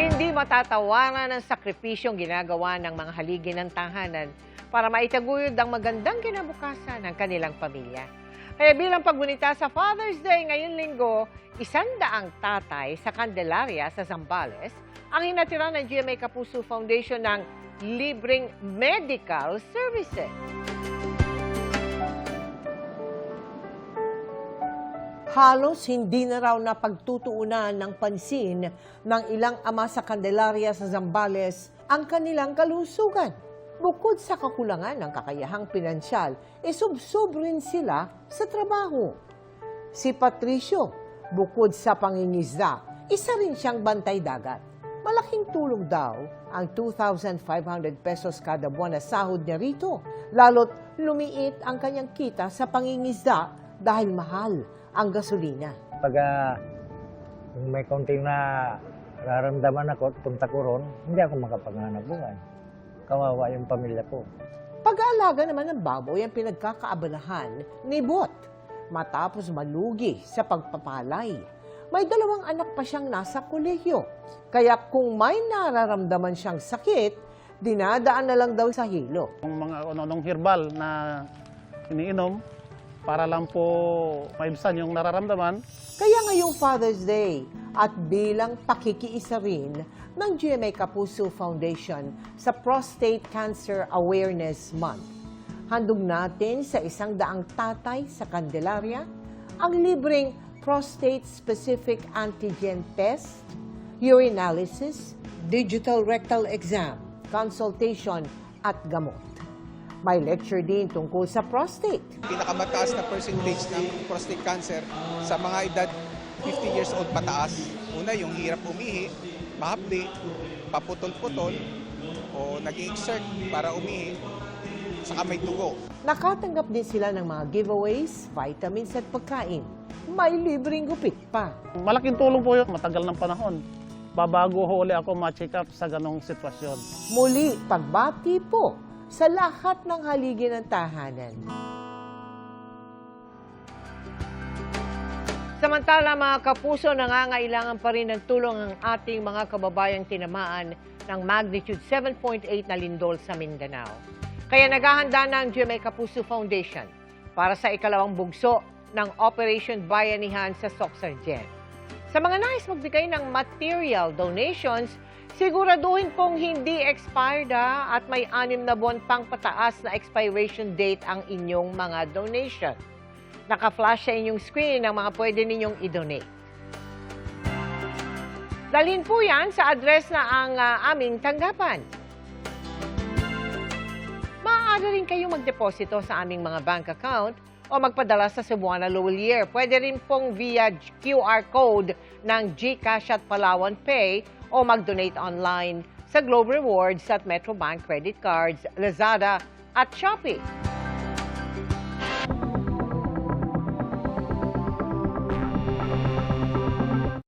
Hindi matatawaran ang sakripisyong ginagawa ng mga haligi ng tahanan para maitaguyod ang magandang kinabukasan ng kanilang pamilya. Kaya bilang paggunita sa Father's Day ngayong linggo, 100 tatay sa Candelaria sa Zambales ang hinatira ng GMA Kapuso Foundation ng libreng medical services. Halos hindi na raw napagtutuunan ng pansin ng ilang ama sa Candelaria sa Zambales ang kanilang kalusugan. Bukod sa kakulangan ng kakayahang pinansyal, isubsob rin sila sa trabaho. Si Patricio, bukod sa pangingisda, isa rin siyang bantay dagat. Malaking tulong daw ang 2,500 pesos kada buwan na sahod niya rito, lalo't lumiit ang kanyang kita sa pangingisda dahil mahal ang gasolina. Pag may konting na nararamdaman ako, punta ko ron, hindi ako makapaghanap buhay. Kawawa yung pamilya ko. Pag-aalaga naman ng baboy ang pinagkakaabalahan ni Bot matapos malugi sa pagpapalay. May 2 anak pa siyang nasa kolehiyo. Kaya kung may nararamdaman siyang sakit, dinadaan na lang daw sa hilo. Yung mga herbal na iniinom para lang po maibsan yung nararamdaman. Kaya ngayong Father's Day at bilang pakikiisa rin ng GMA Kapuso Foundation sa Prostate Cancer Awareness Month, handog natin sa 100 tatay sa Candelaria ang libreng prostate-specific antigen test, urinalysis, digital rectal exam, consultation at gamot. May lecture din tungkol sa prostate. Pinakamataas na percentage ng prostate cancer sa mga edad 50 years old pataas. Una, yung hirap umihi, mahapdi, paputol-putol, o nag-i-exert para umihi, saka may dugo. Nakatanggap din sila ng mga giveaways, vitamins at pagkain. May libreng gupit pa. Malaking tulong po yun, matagal ng panahon. Babago ho ulit ako ma-check up sa ganong sitwasyon. Muli, pagbati po sa lahat ng haligi ng tahanan. Samantala, mga kapuso, nangangailangan pa rin ng tulong ang ating mga kababayang tinamaan ng magnitude 7.8 na lindol sa Mindanao. Kaya naghahanda na ang GMA Kapuso Foundation para sa ikalawang bugso ng Operation Bayanihan sa Soxargen. Sa mga nais magbigay ng material donations, siguraduhin pong hindi expired at may 6 na buwan pang pataas na expiration date ang inyong mga donation. Naka-flash sa inyong screen ang mga pwede ninyong i-donate. Dalhin po yan sa address na ang aming tanggapan. Maaari rin kayong magdeposito sa aming mga bank account o magpadala sa Cebuana Lowellier. Pwede rin pong via QR code ng GCash at Palawan Pay o mag-donate online sa Globe Rewards at Metrobank Credit Cards, Lazada at Shopee.